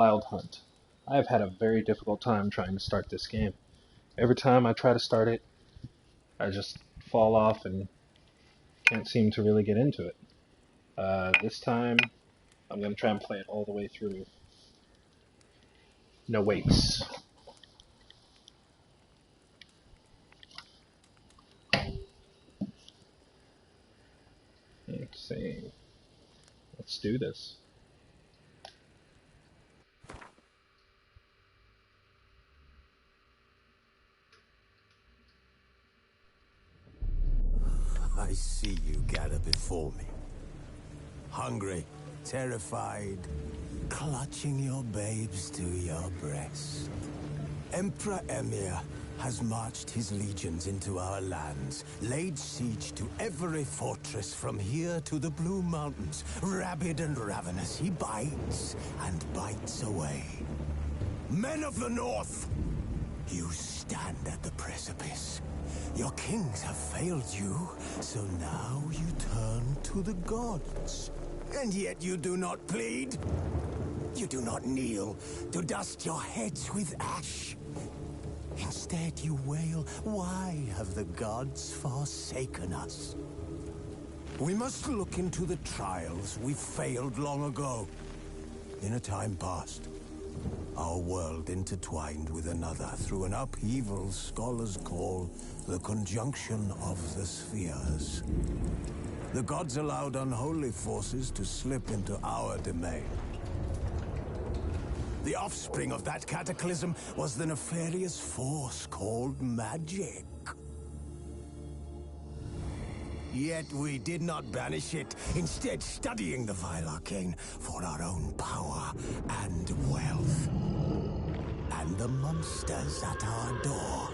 Wild Hunt. I have had a very difficult time trying to start this game. Every time I try to start it, I just fall off and can't seem to really get into it. This time, I'm going to try and play it all the way through. No waits. Let's see. Let's do this. I see you gather before me. Hungry, terrified, clutching your babes to your breast. Emperor Emir has marched his legions into our lands, laid siege to every fortress from here to the Blue Mountains. Rabid and ravenous, he bites and bites away. Men of the North, you stand at the precipice. Your kings have failed you, so now you turn to the gods. And yet you do not plead. You do not kneel to dust your heads with ash. Instead you wail, why have the gods forsaken us? We must look into the trials we failed long ago. In a time past, our world intertwined with another through an upheaval scholars call the conjunction of the spheres. The gods allowed unholy forces to slip into our domain. The offspring of that cataclysm was the nefarious force called magic. Yet we did not banish it, instead studying the vile arcane for our own power and wealth. And the monsters at our door,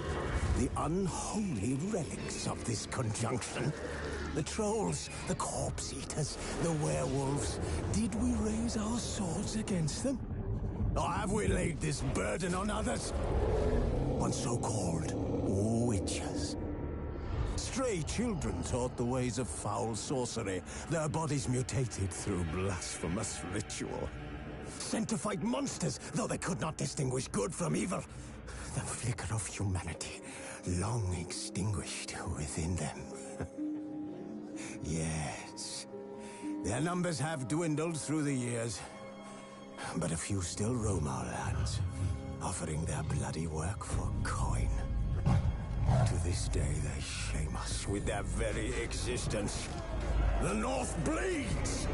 the unholy relics of this conjunction. The trolls, the corpse eaters, the werewolves. Did we raise our swords against them? Or have we laid this burden on others? On so-called witches. Stray children taught the ways of foul sorcery, their bodies mutated through blasphemous ritual. Sent to fight monsters, though they could not distinguish good from evil. The flicker of humanity, long extinguished within them. Yes, their numbers have dwindled through the years, but a few still roam our lands, offering their bloody work for coin. To this day, they shame us with their very existence. The North bleeds,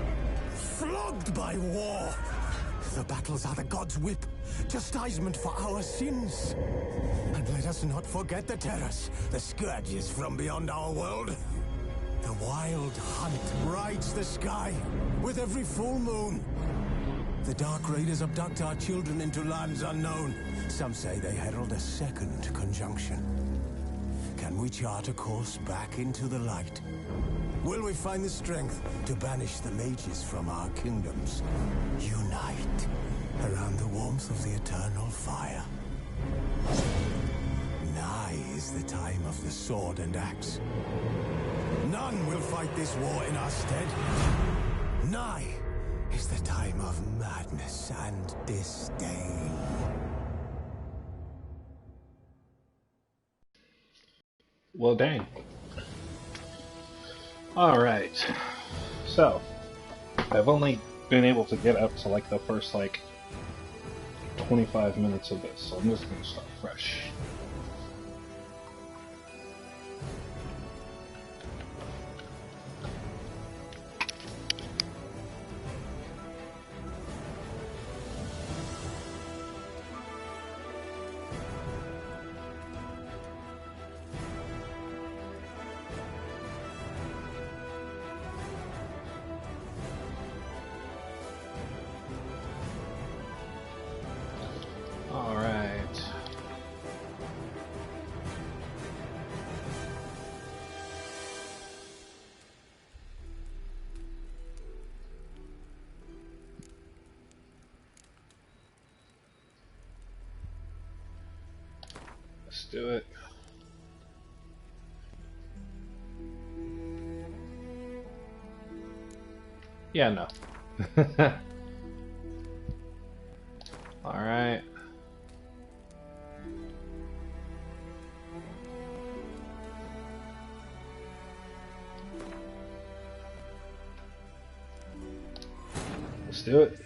flogged by war. The battles are the gods' whip, chastisement for our sins. And let us not forget the terrors, the scourges from beyond our world. The Wild Hunt rides the sky with every full moon. The Dark Raiders abduct our children into lands unknown. Some say they herald a second conjunction. Can we chart a course back into the light? Will we find the strength to banish the mages from our kingdoms? Unite around the warmth of the eternal fire. Nigh is the time of the sword and axe. None will fight this war in our stead. Nigh is the time of madness and disdain. Well, dang. Alright. So, I've only been able to get up to like the first 25 minutes of this, so I'm just going to start fresh. Alright. Let's do it. Yeah, no. Alright. Let's do it.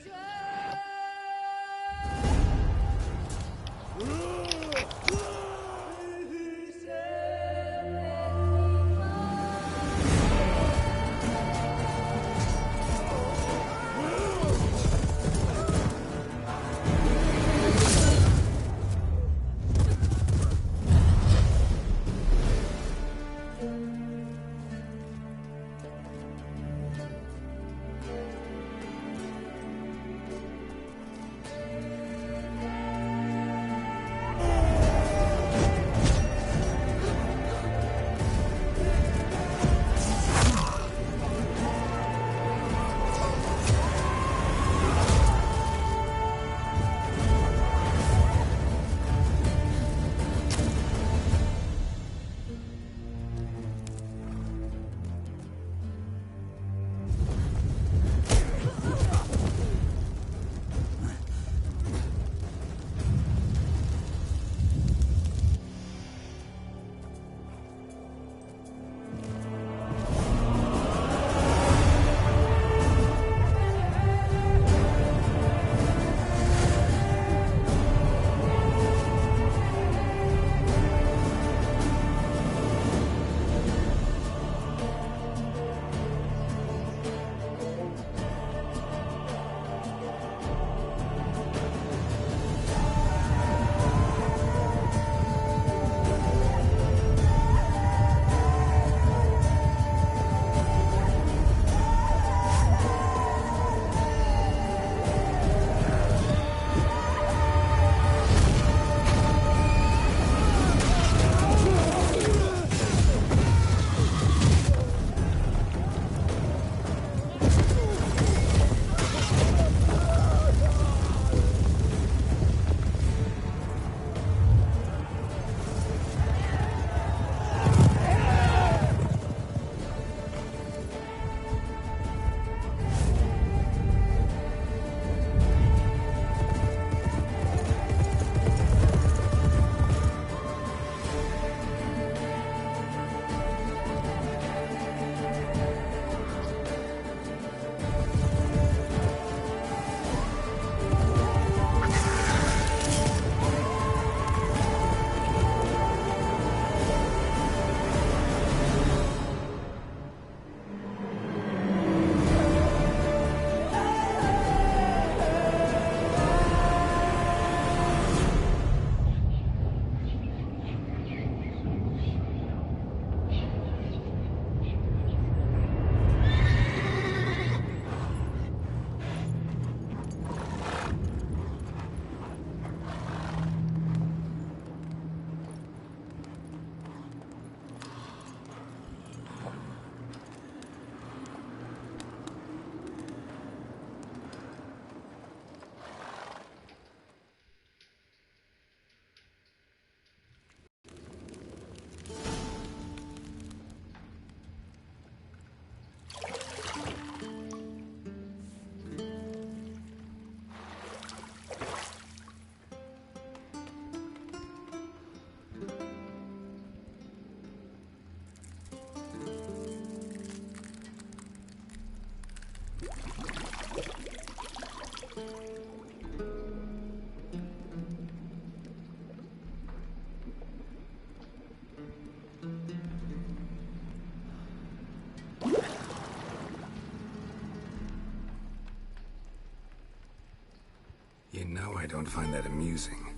You know I don't find that amusing.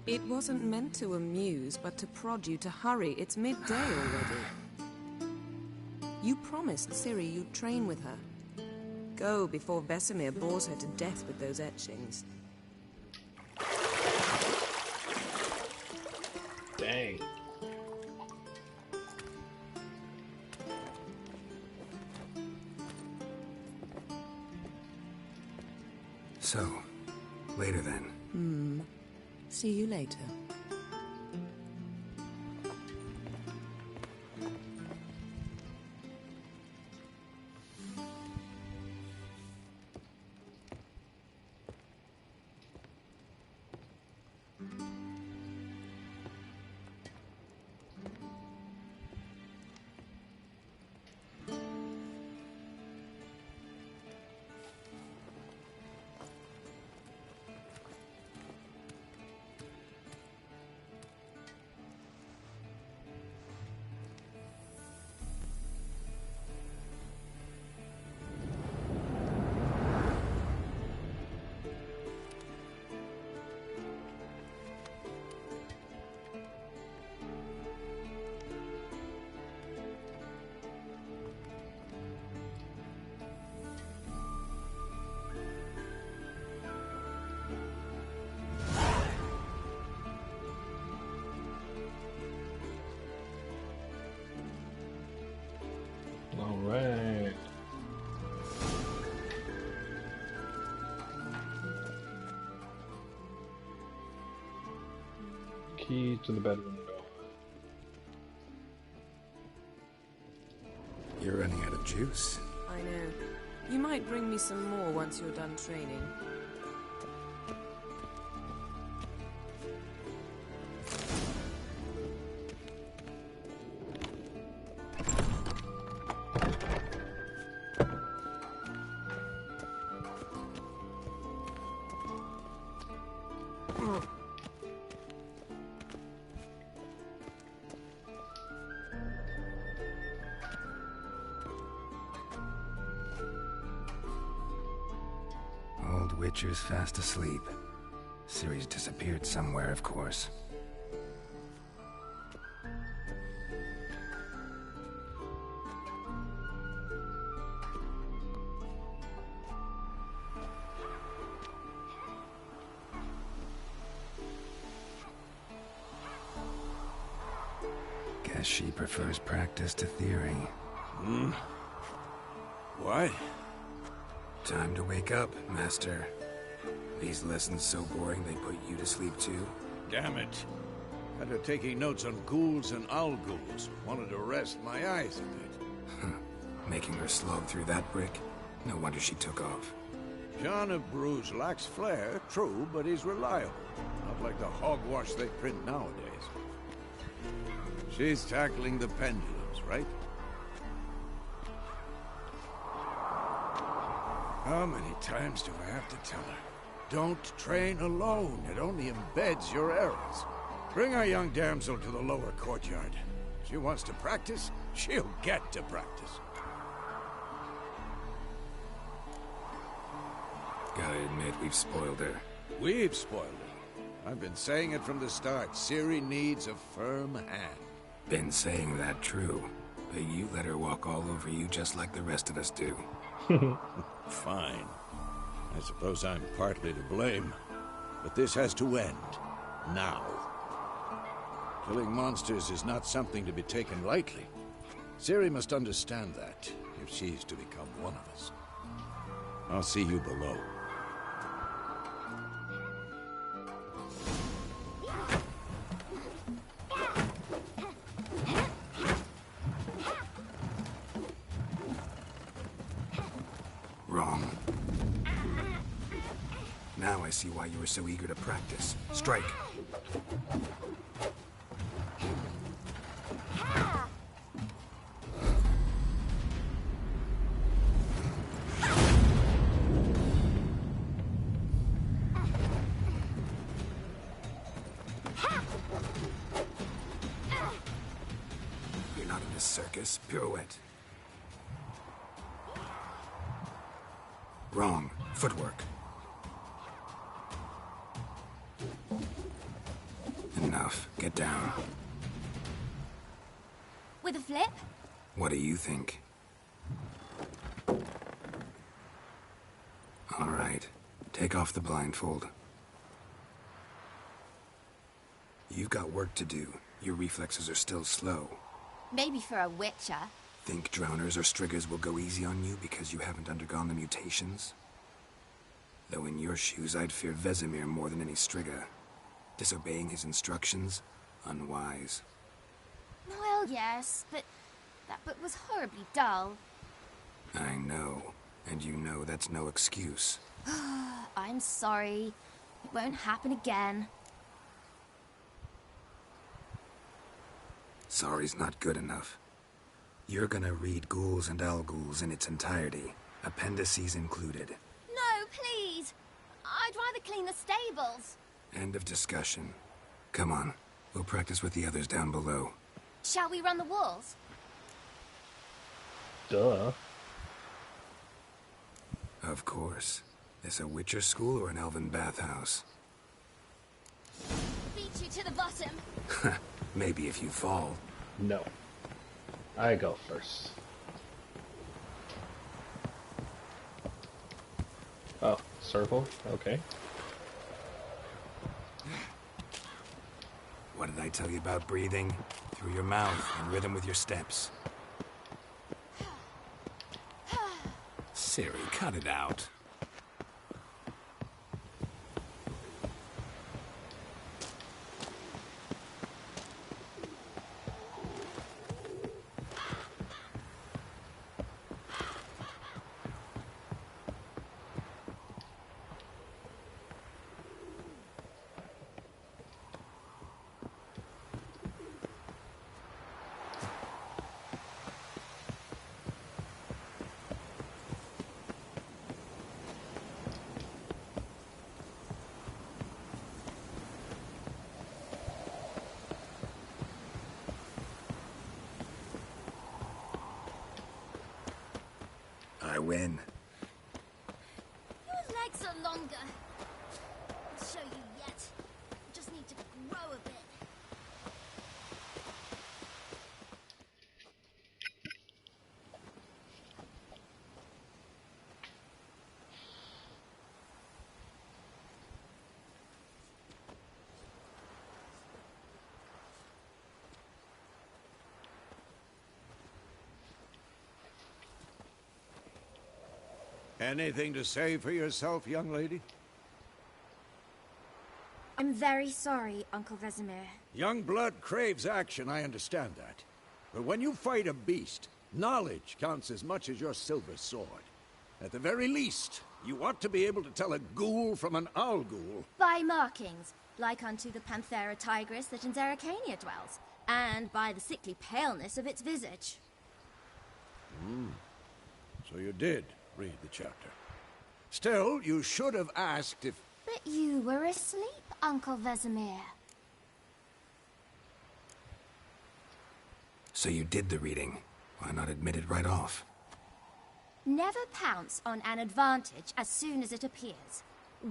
It wasn't meant to amuse, but to prod you to hurry. It's midday already. You promised Ciri you'd train with her. Go before Vesemir bores her to death with those etchings. Dang. So, later then. See you later. Alright. Key to the bedroom door. You're running out of juice. I know. You might bring me some more once you're done training. Old Witcher's fast asleep. Ciri's disappeared somewhere, of course. Guess she prefers practice to theory. What? Time to wake up, Master. These lessons so boring they put you to sleep too? Damn it. After taking notes on ghouls and owl ghouls, wanted to rest my eyes a bit. Making her slog through that brick? No wonder she took off. John of Bruges lacks flair, true, but he's reliable. Not like the hogwash they print nowadays. She's tackling the pendulums, right? How many times do I have to tell her? Don't train alone. It only embeds your errors. Bring our young damsel to the lower courtyard. She wants to practice, she'll get to practice. Gotta admit, we've spoiled her. We've spoiled her. I've been saying it from the start. Ciri needs a firm hand. Been saying that true, but you let her walk all over you just like the rest of us do. Fine. I suppose I'm partly to blame. But this has to end. Now. Killing monsters is not something to be taken lightly. Ciri must understand that, if she's to become one of us. I'll see you below. Wrong. Now I see why you were so eager to practice. Strike. You're not in this circus. Pirouette. Wrong. Footwork. Enough. Get down. With a flip? What do you think? All right. Take off the blindfold. You've got work to do. Your reflexes are still slow. Maybe for a witcher. Think drowners or striggers will go easy on you because you haven't undergone the mutations? Though in your shoes, I'd fear Vesemir more than any Striga. Disobeying his instructions? Unwise. Well, yes, but that book was horribly dull. I know. And you know that's no excuse. I'm sorry. It won't happen again. Sorry's not good enough. You're gonna read Ghouls and Al-Ghouls in its entirety, appendices included. No, please! I'd rather clean the stables. End of discussion. Come on, we'll practice with the others down below. Shall we run the walls? Duh. Of course. This a Witcher school or an elven bathhouse? Beat you to the bottom. Maybe if you fall. No. I go first. Oh, circle? Okay. What did I tell you about breathing? Through your mouth and rhythm with your steps. Ciri, cut it out. I win. Your legs are longer. I'll show you yet. You just need to grow a bit. Anything to say for yourself, young lady? I'm very sorry, Uncle Vesemir. Young blood craves action, I understand that. But when you fight a beast, knowledge counts as much as your silver sword. At the very least, you ought to be able to tell a ghoul from an owl-ghoul. By markings, like unto the Panthera tigris that in Zeracania dwells, and by the sickly paleness of its visage. So you did read the chapter. Still, you should have asked if... But you were asleep, Uncle Vesemir. So you did the reading. Why not admit it right off? Never pounce on an advantage as soon as it appears.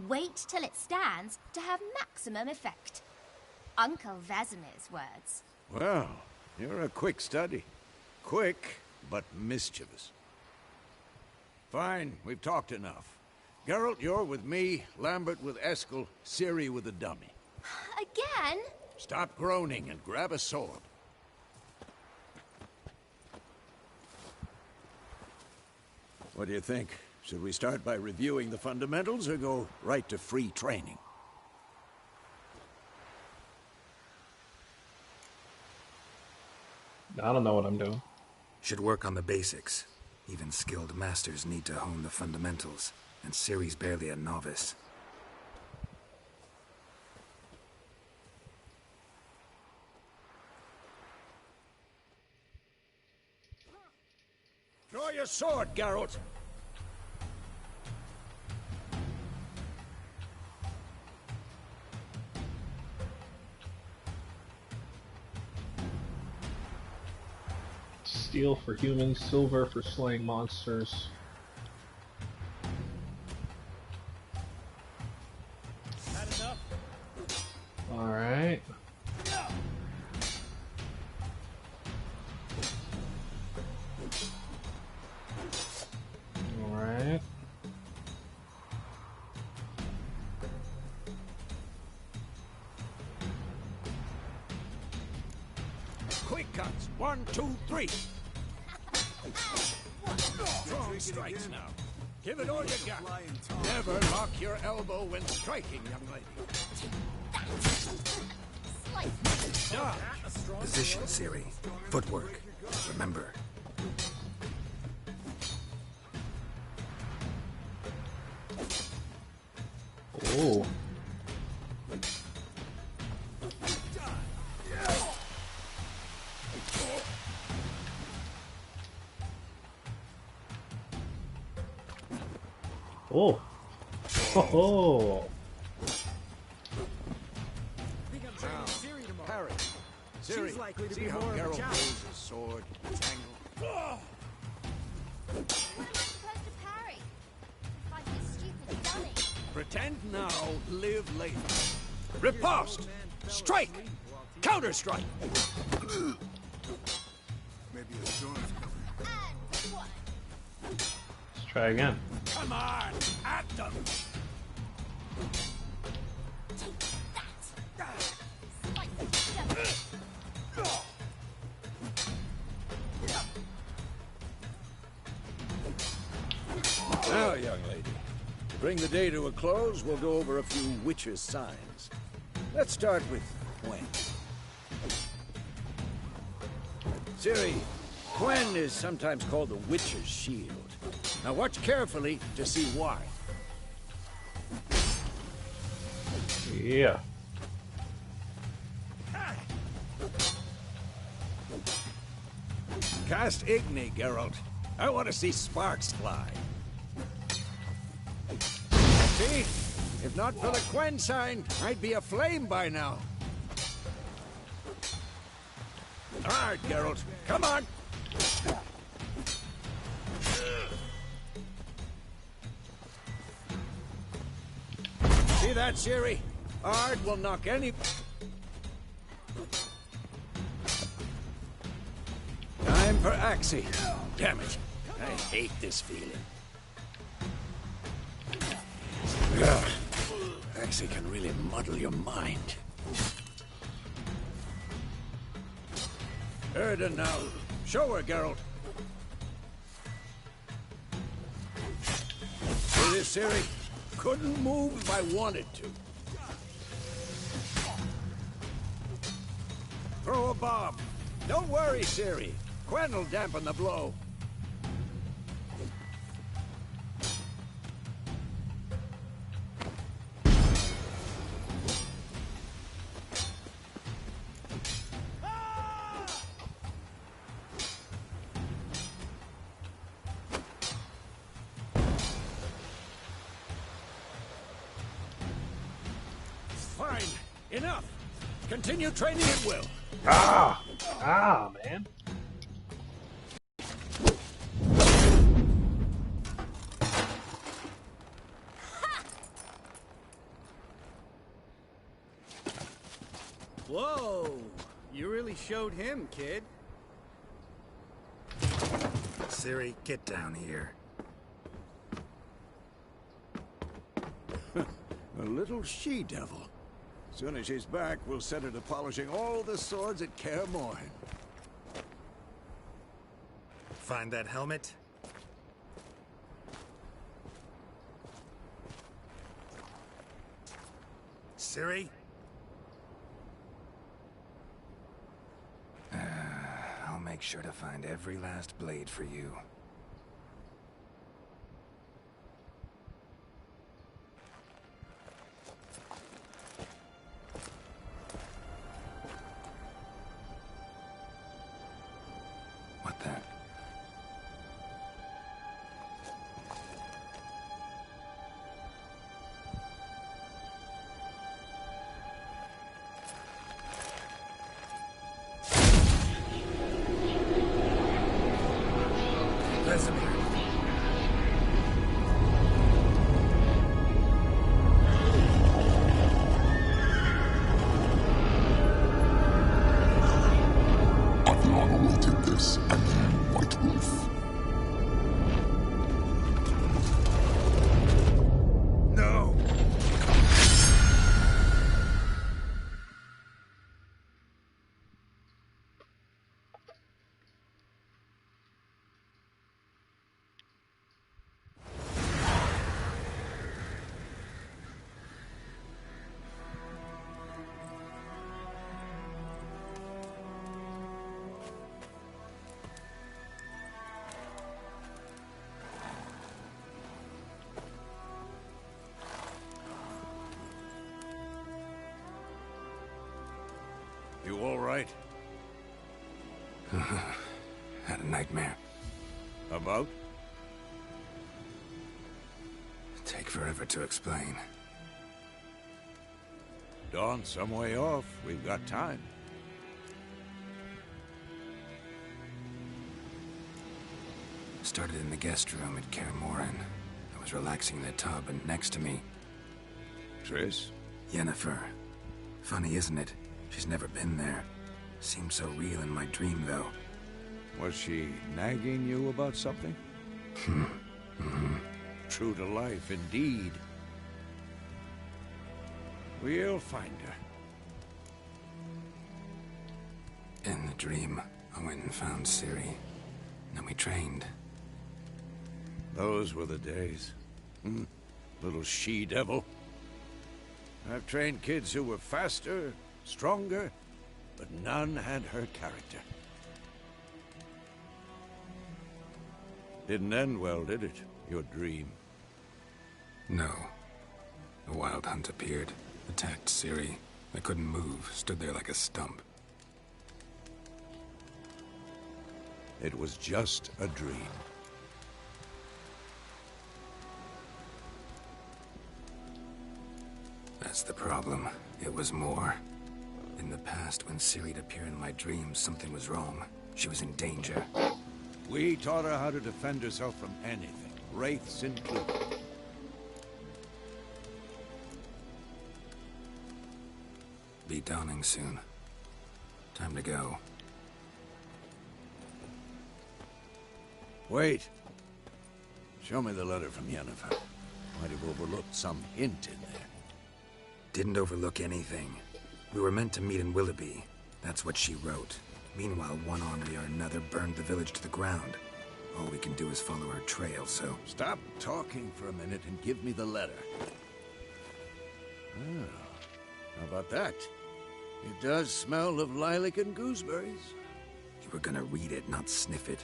Wait till it stands to have maximum effect. Uncle Vesemir's words. Well, you're a quick study. Quick, but mischievous. Fine, we've talked enough. Geralt, you're with me, Lambert with Eskel, Ciri with the dummy. Again? Stop groaning and grab a sword. What do you think? Should we start by reviewing the fundamentals or go right to free training? I don't know what I'm doing. Should work on the basics. Even skilled masters need to hone the fundamentals, and Ciri's barely a novice. Draw your sword, Geralt! Steel for humans, silver for slaying monsters. Had enough? Alright. Alright. Quick cuts! 1, 2, 3! Strong strikes now. Give it all you got. Never lock your elbow when striking, young lady. Dodge. Position, Ciri. Footwork. Remember. Oh. Oh. Oh. Parry. Ciri, She's likely to see be how more of a Geralt challenge. throws his sword, tangle. How are you supposed to parry? Fight this stupid dunning. Pretend now, live later. Riposte! Strike! Counter-strike! Maybe a storm's coming. And one. Let's try again. Come on, at them! Take that. Slice it. Now, young lady, to bring the day to a close, we'll go over a few witches' signs. Let's start with Quen. Ciri, Quen is sometimes called the witch's shield. Now watch carefully to see why. Yeah. Cast Igni, Geralt. I want to see sparks fly. See? If not for the Quen sign, I'd be aflame by now. All right, Geralt. Come on! See that, Ciri? Ard will knock any... Time for Axie. Damn it. I hate this feeling. Ugh. Axie can really muddle your mind. Erden now. Show her, Geralt. See this, Ciri? Couldn't move if I wanted to. Throw a bomb. Don't worry, Ciri. Quen will dampen the blow. Fine. Enough. Continue training at will. Ah! Ah, man. Whoa! You really showed him, kid. Ciri, get down here. A little she-devil. Soon as she's back, we'll set her to polishing all the swords at Kaer Morhen. Find that helmet? Ciri? I'll make sure to find every last blade for you. What the? right? Had a nightmare. About? Take forever to explain. Dawn's some way off. We've got time. Started in the guest room at Kaer Morhen. I was relaxing in the tub, and next to me, Triss? Yennefer. Funny, isn't it? She's never been there. Seemed so real in my dream, though. Was she nagging you about something? True to life, indeed. We'll find her. In the dream, I went and found Ciri. Then we trained. Those were the days. Little she-devil. I've trained kids who were faster, stronger, but none had her character. Didn't end well, did it? Your dream. No. The WildHunt appeared, attacked Ciri. I couldn't move, stood there like a stump. It was just a dream. That's the problem. It was more. In the past, when Ciri'd appear in my dreams, something was wrong. She was in danger. We taught her how to defend herself from anything, wraiths included. Be dawning soon. Time to go. Wait. Show me the letter from Yennefer. Might have overlooked some hint in there. Didn't overlook anything. We were meant to meet in Willoughby. That's what she wrote. Meanwhile, one army or another burned the village to the ground. All we can do is follow her trail, so... Stop talking for a minute and give me the letter. Oh, how about that? It does smell of lilac and gooseberries. You were gonna read it, not sniff it.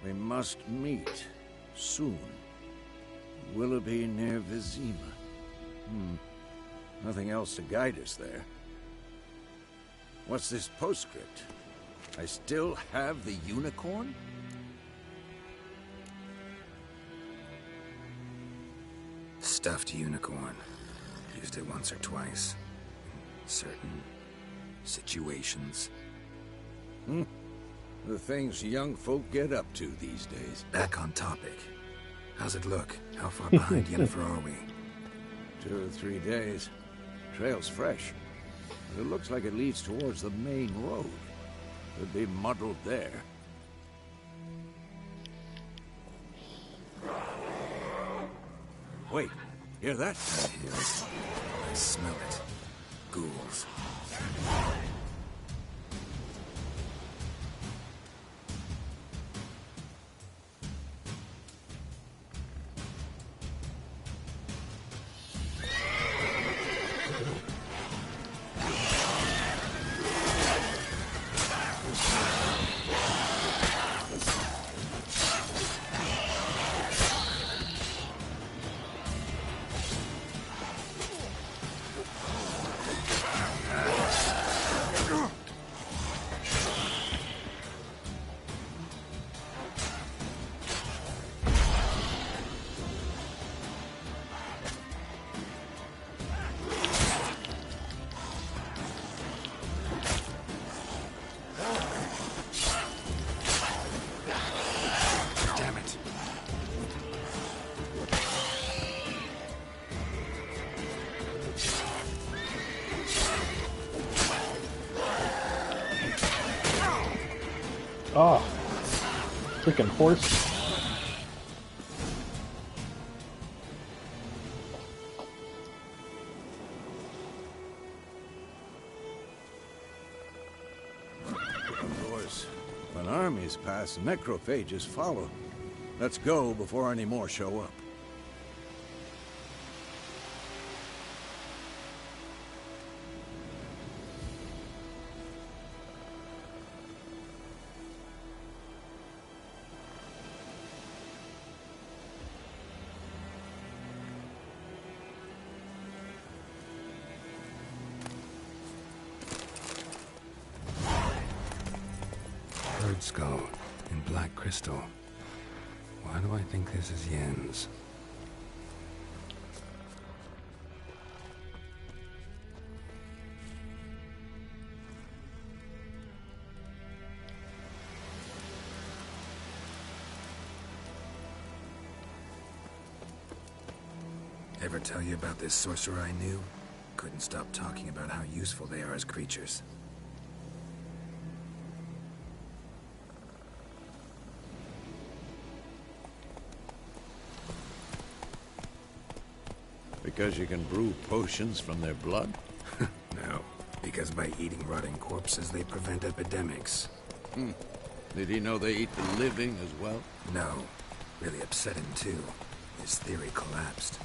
We must meet. Soon. Willoughby near Vizima. Nothing else to guide us there. What's this postscript? I still have the unicorn? Stuffed unicorn. Used it once or twice. In certain situations. The things young folk get up to these days. Back on topic. How's it look? How far behind Yennefer are we? 2 or 3 days. Trail's fresh. But it looks like it leads towards the main road. Could be muddled there. Wait, hear that? I hear it. I smell it. Ghouls. Oh, freaking horse. Of course, when armies pass, necrophages follow. Let's go before any more show up. skull in black crystal. Why do I think this is Yen's? Ever tell you about this sorcerer I knew? Couldn't stop talking about how useful they are as creatures. Because you can brew potions from their blood? No, because by eating rotting corpses, they prevent epidemics. Did he know they eat the living as well? No, really upset him too. His theory collapsed.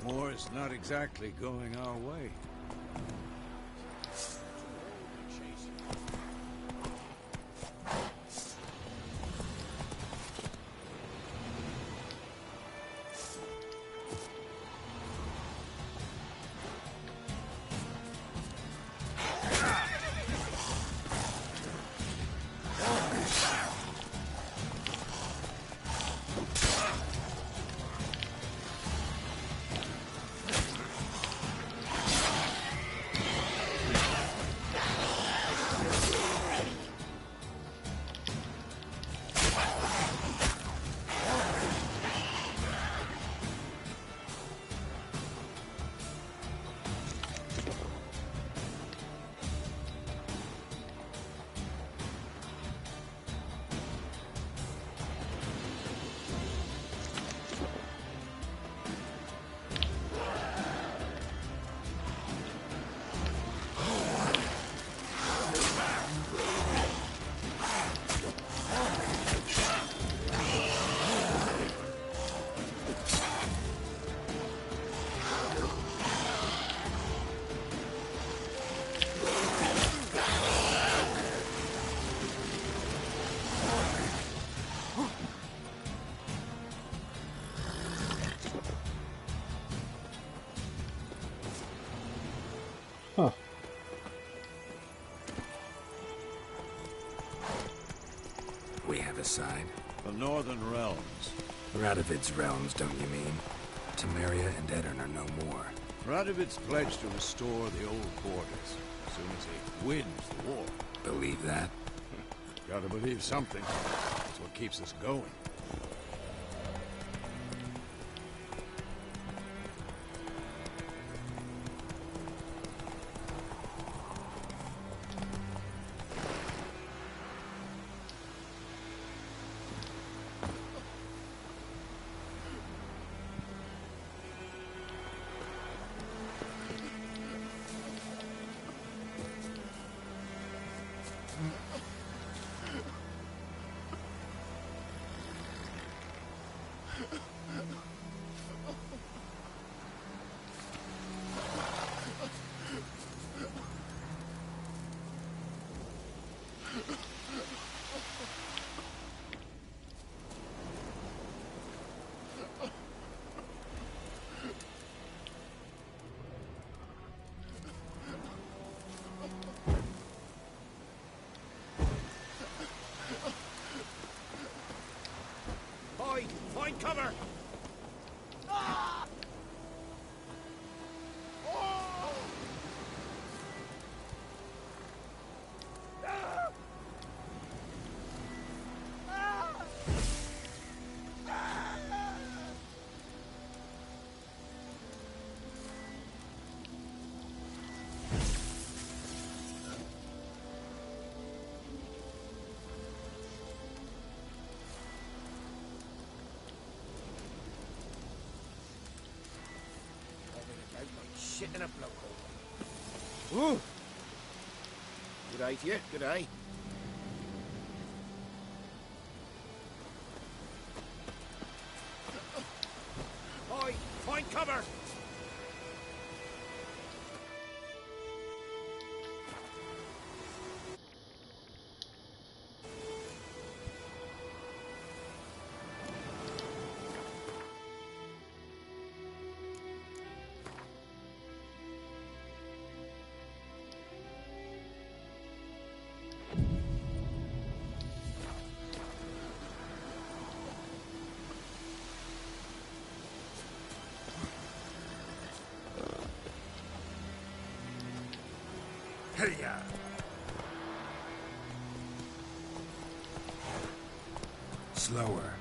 War's not exactly going our way. Huh. We have a side. The Northern Realms. Radovid's realms, don't you mean? Temeria and Edirn are no more. Radovid's pledged to restore the old borders as soon as he wins the war. Believe that? Gotta believe something. That's what keeps us going. Find cover! Shit in a blowhole. Ooh! Good eye to you, good eye. Oi! Find cover! ya! Slower.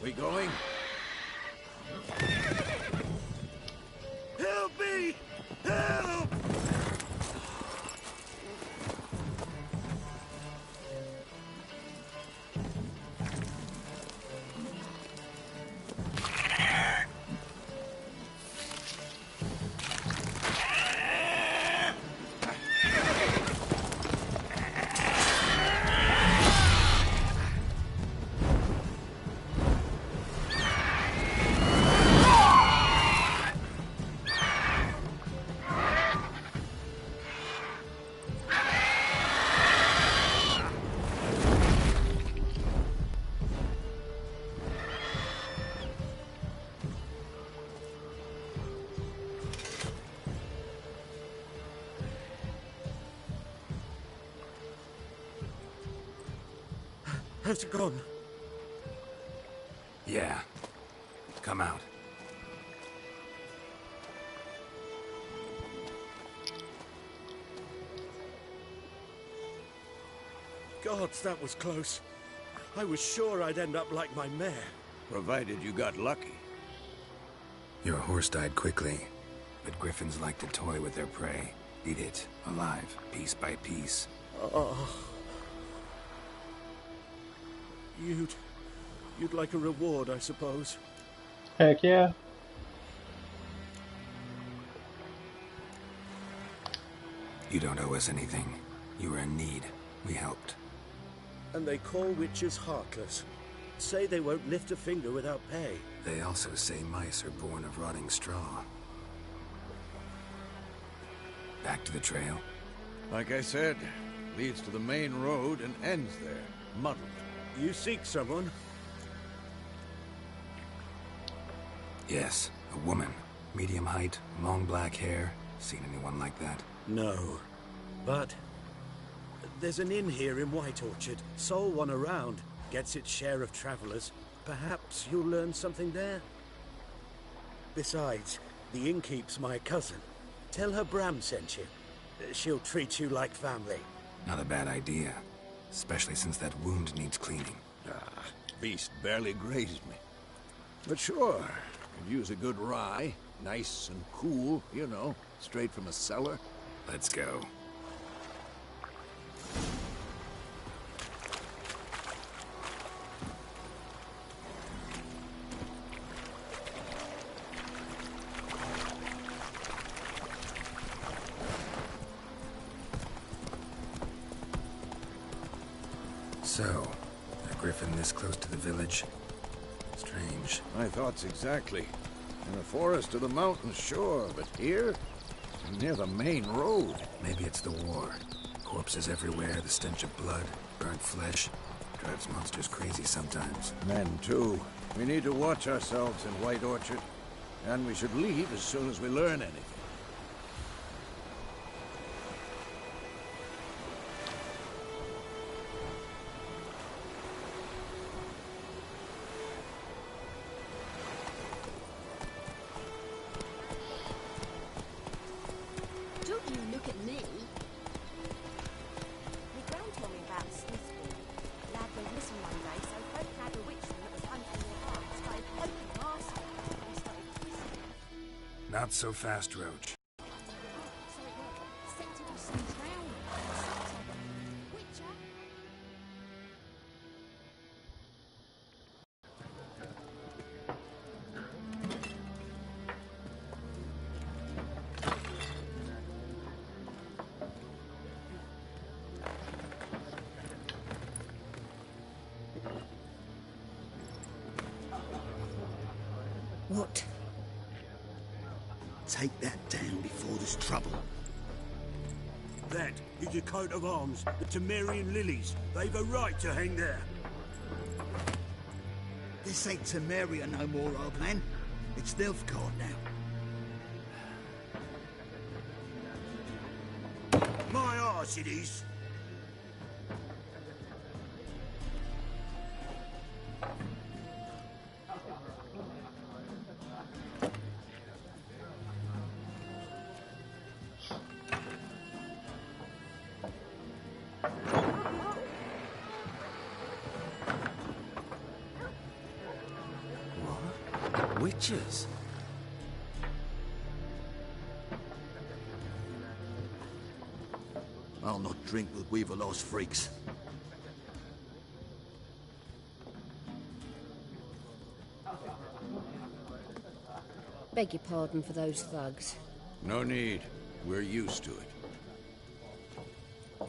We going? Help me! Help! How's it gone? Yeah. Come out. Gods, that was close. I was sure I'd end up like my mare. Provided you got lucky. Your horse died quickly, but griffins like to toy with their prey. Eat it, alive, piece by piece. Oh. You'd like a reward, I suppose. Heck yeah. You don't owe us anything. You were in need. We helped. And they call witches heartless. Say they won't lift a finger without pay. They also say mice are born of rotting straw. Back to the trail. Like I said, leads to the main road and ends there, muddled. You seek someone? Yes, a woman. Medium height, long black hair. Seen anyone like that? No. But there's an inn here in White Orchard. Sole one around. Gets its share of travelers. Perhaps you'll learn something there. Besides, the innkeep's my cousin. Tell her Bram sent you. She'll treat you like family. Not a bad idea. Especially since that wound needs cleaning. Ah, beast barely grazed me. But sure, could use a good rye. Nice and cool, you know, straight from a cellar. Let's go. So, a griffin this close to the village? Strange. My thoughts exactly. In the forest or the mountains, sure, but here? Near the main road. Maybe it's the war. Corpses everywhere, the stench of blood, burnt flesh. Drives monsters crazy sometimes. Men, too. We need to watch ourselves in White Orchard. And we should leave as soon as we learn anything. Don't you look at me. My gran told me about Smithville. Lad went missing one day, so folk had a witchman that was hunting their hearts, started poking nasty, and started twisting. Not so fast, Roach. So it was. Set to do some drowning. Witcher? What? Take that down before there's trouble. That is a coat of arms, the Temerian lilies. They've a right to hang there. This ain't Temeria no more, old man. It's Nilfgaard now. My arse it is. Witches? I'll not drink with Weaverlaw's freaks. Beg your pardon for those thugs. No need. We're used to it.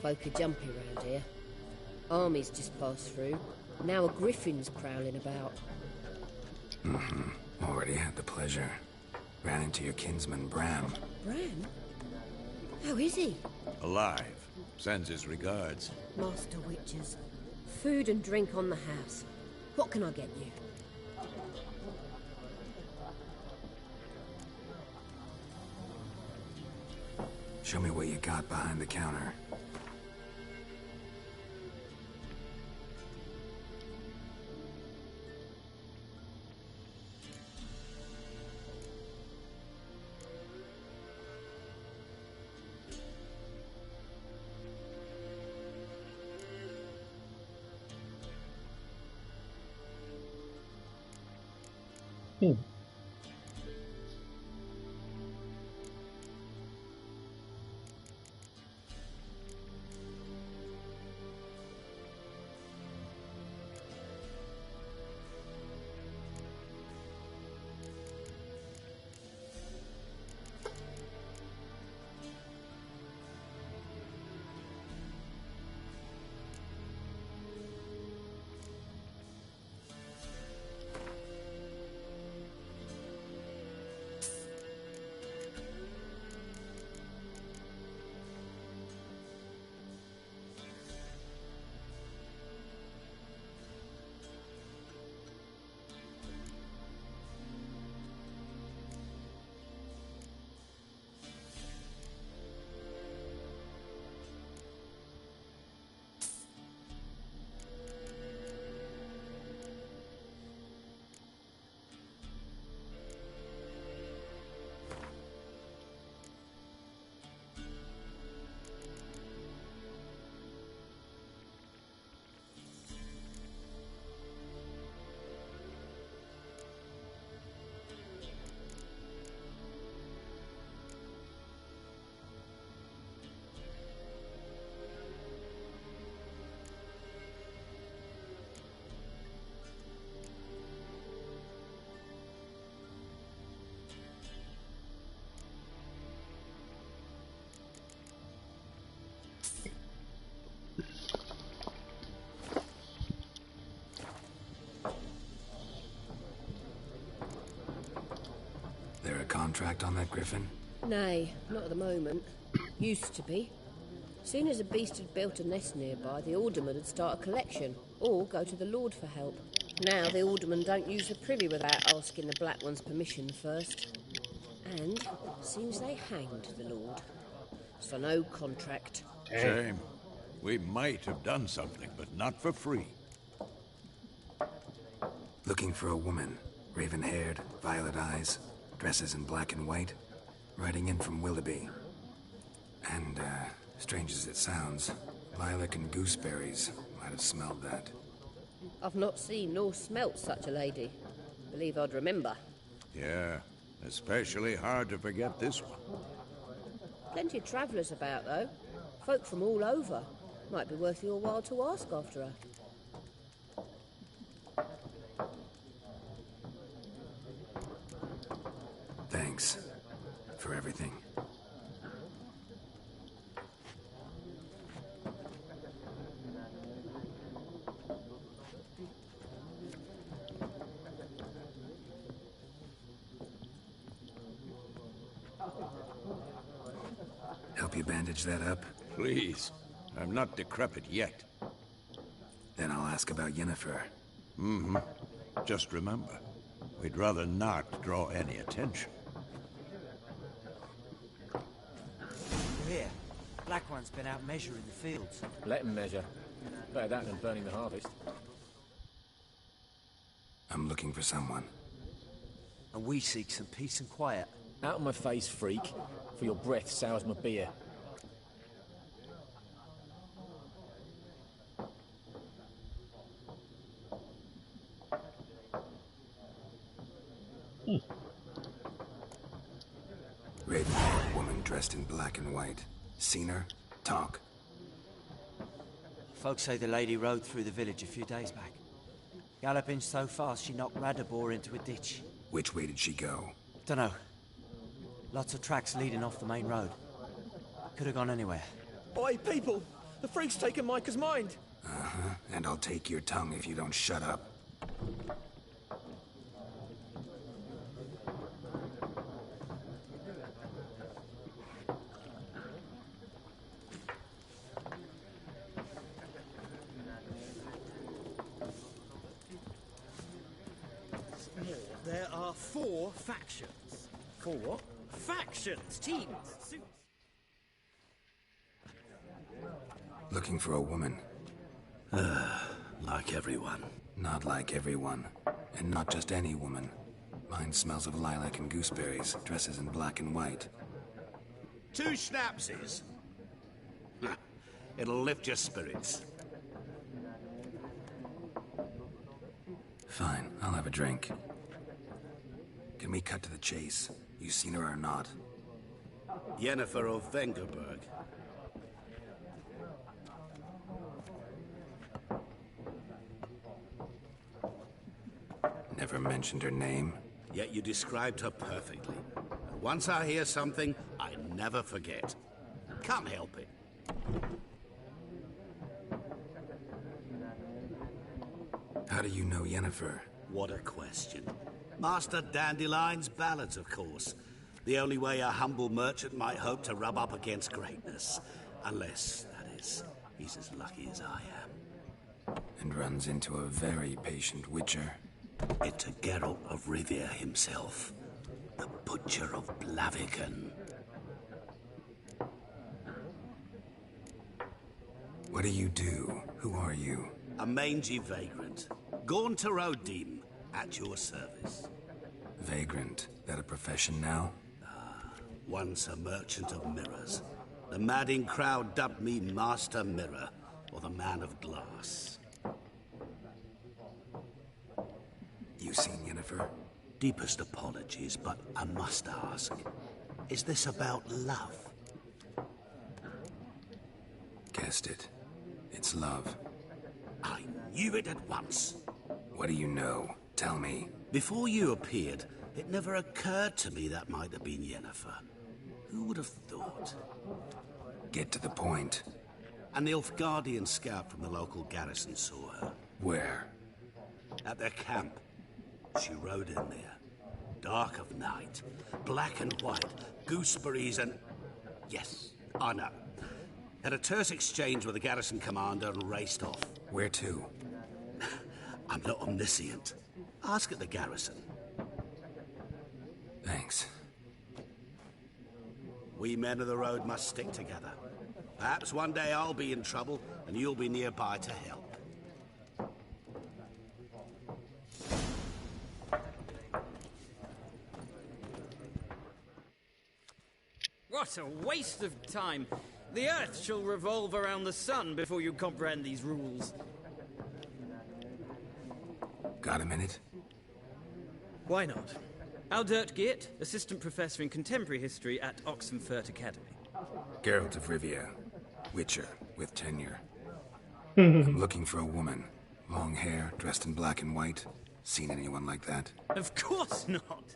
Folk are jumpy round here. Armies just passed through. Now a griffin's prowling about. Already had the pleasure. Ran into your kinsman, Bram. Bram? How is he? Alive. Sends his regards. Master Witches. Food and drink on the house. What can I get you? Show me what you got behind the counter. There a contract on that griffin? Nay, not at the moment. Used to be. Soon as a beast had built a nest nearby, the alderman would start a collection, or go to the Lord for help. Now the aldermen don't use the privy without asking the Black One's permission first. And seems they hanged the Lord. So no contract. Shame. We might have done something, but not for free. Looking for a woman. Raven-haired, violet eyes, dresses in black and white. Riding in from Willoughby. And, strange as it sounds, lilac and gooseberries might have smelled that. I've not seen nor smelt such a lady. Believe I'd remember. Yeah, especially hard to forget this one. Plenty of travellers about, though. Folk from all over. Might be worth your while to ask after her. Thanks for everything. help you bandage that up? Please. I'm not decrepit yet. Then I'll ask about Yennefer. Mm-hmm. Just remember, we'd rather not draw any attention. Here, Black One's been out measuring the fields. Let him measure. Better that than burning the harvest. I'm looking for someone. And we seek some peace and quiet. Out of my face, freak. For your breath sours my beer. Raven-haired woman dressed in black and white. Seen her? Talk. Folks say the lady rode through the village a few days back. Galloping so fast she knocked Radabor into a ditch. Which way did she go? Dunno. Lots of tracks leading off the main road. Could have gone anywhere. Oi, people! The freak's taken Micah's mind! Uh-huh. And I'll take your tongue if you don't shut up. There are 4 factions. 4 what? Factions! Teams! Suits! Looking for a woman. Like everyone. Not like everyone. And not just any woman. Mine smells of lilac and gooseberries, dresses in black and white. 2 schnapsies. It'll lift your spirits. Fine, I'll have a drink. Can we cut to the chase? You seen her or not? Yennefer of Vengerberg. Never mentioned her name. Yet you described her perfectly. Once I hear something, I never forget. Can't help it. How do you know Yennefer? What a question. Master Dandelion's ballads, of course. The only way a humble merchant might hope to rub up against greatness. Unless, that is, he's as lucky as I am. And runs into a very patient witcher. It's a Geralt of Rivia himself. The Butcher of Blaviken. What do you do? Who are you? A mangy vagrant. Gone to Rodim, at your service. Vagrant. That a profession now? Once a merchant of mirrors. The madding crowd dubbed me Master Mirror, or the Man of Glass. You seen Yennefer? Deepest apologies, but I must ask. Is this about love? Guessed it. It's love. I knew it at once. What do you know? Tell me. Before you appeared, it never occurred to me that might have been Yennefer. Who would have thought? Get to the point. An Nilfgaardian scout from the local garrison saw her. Where? At their camp. She rode in there. Dark of night. Black and white. Gooseberries and... Yes, I know. Had a terse exchange with the garrison commander and raced off. Where to? I'm not omniscient. Ask at the garrison. Thanks. We men of the road must stick together. Perhaps one day I'll be in trouble and you'll be nearby to help. What a waste of time. The Earth shall revolve around the sun before you comprehend these rules. Got a minute? Why not? Aldert Geert, Assistant Professor in Contemporary History at Oxenfurt Academy. Geralt of Rivia. Witcher, with tenure. I'm looking for a woman. Long hair, dressed in black and white. Seen anyone like that? Of course not.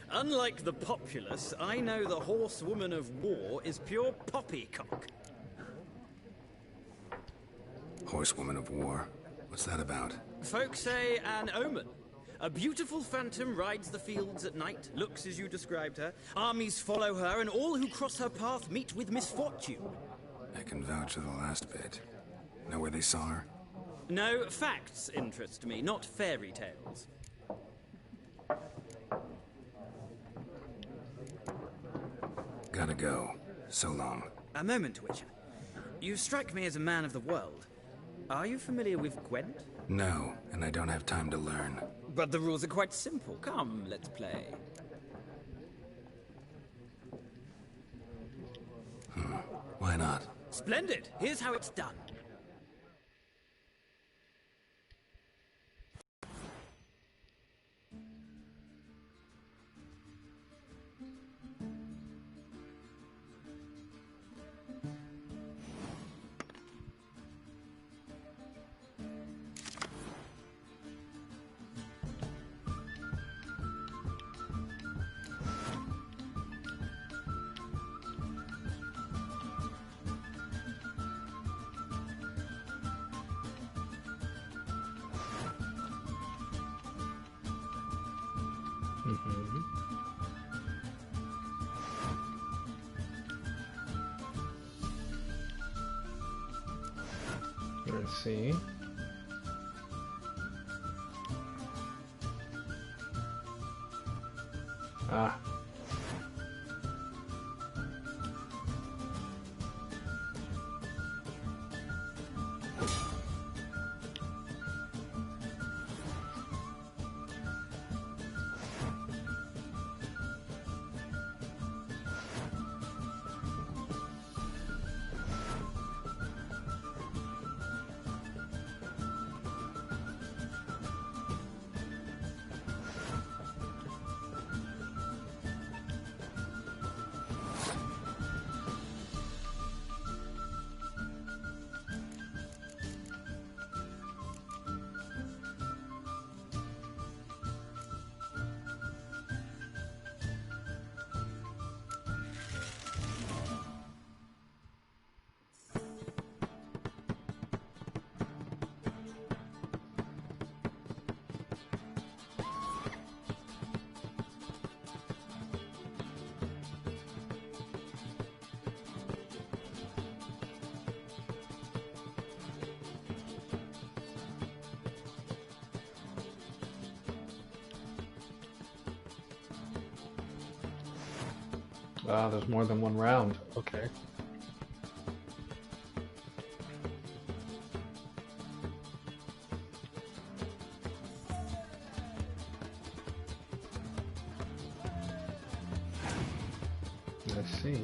Unlike the populace, I know the horsewoman of war is pure poppycock. Horsewoman of war? What's that about? Folks say an omen. A beautiful phantom rides the fields at night, looks as you described her. Armies follow her, and all who cross her path meet with misfortune. I can vouch for the last bit. Know where they saw her? No, facts interest me, not fairy tales. Gotta go. So long. A moment, Witcher. You strike me as a man of the world. Are you familiar with Gwent? No, and I don't have time to learn. But the rules are quite simple. Come, let's play. Why not? Splendid! Here's how it's done. Let's see. Ah. Ah, there's more than one round. Okay. I see.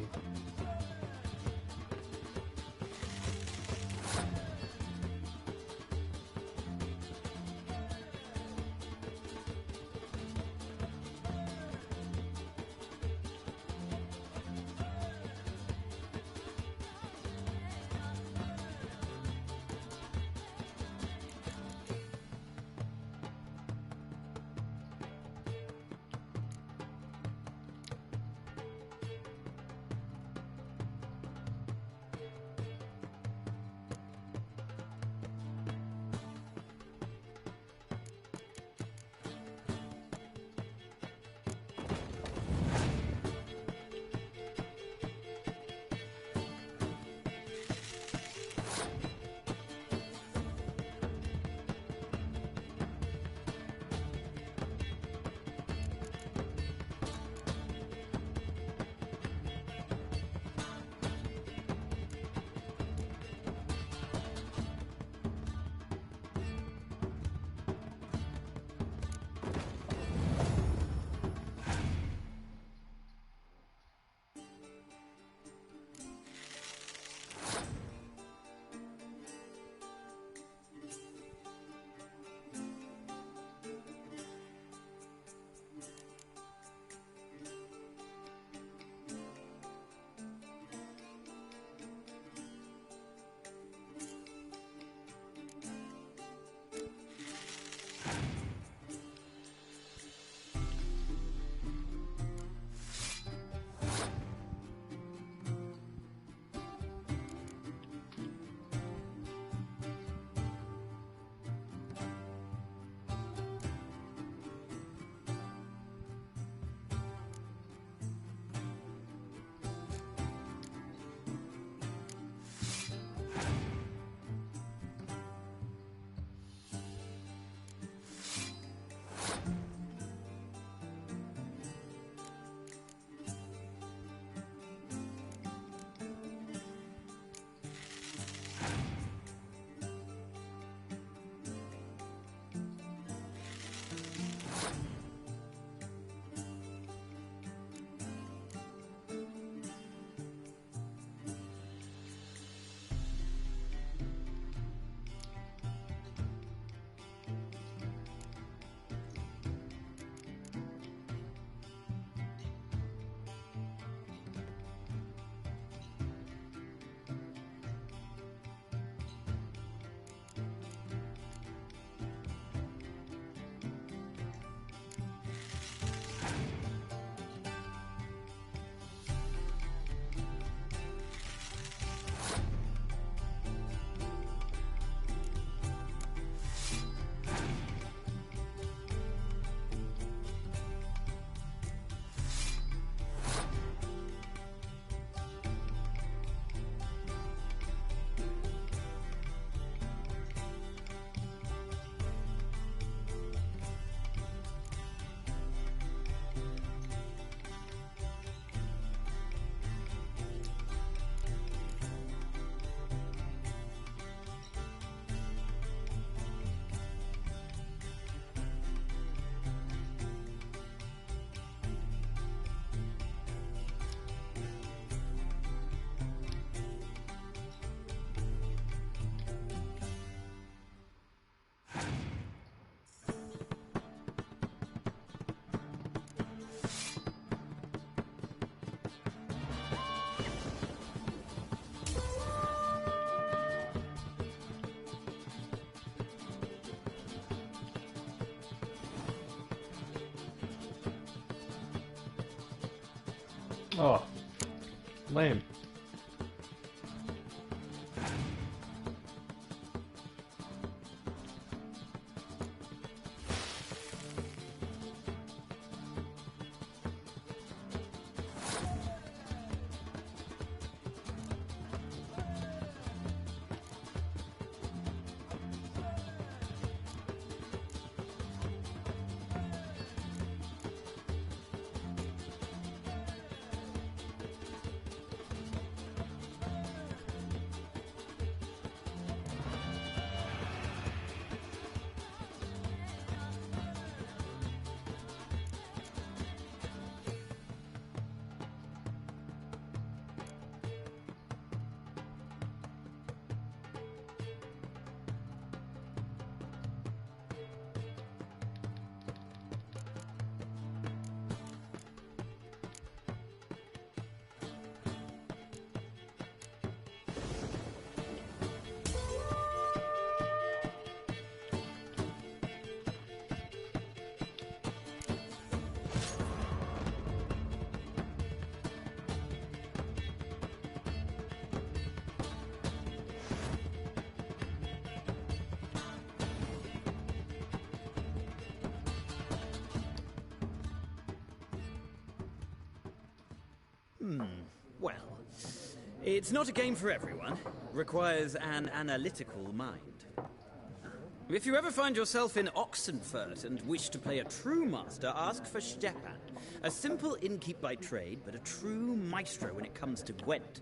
Oh, lame. Well, it's not a game for everyone. Requires an analytical mind. If you ever find yourself in Oxenfurt and wish to play a true master, ask for Stepan. A simple innkeep by trade, but a true maestro when it comes to Gwent.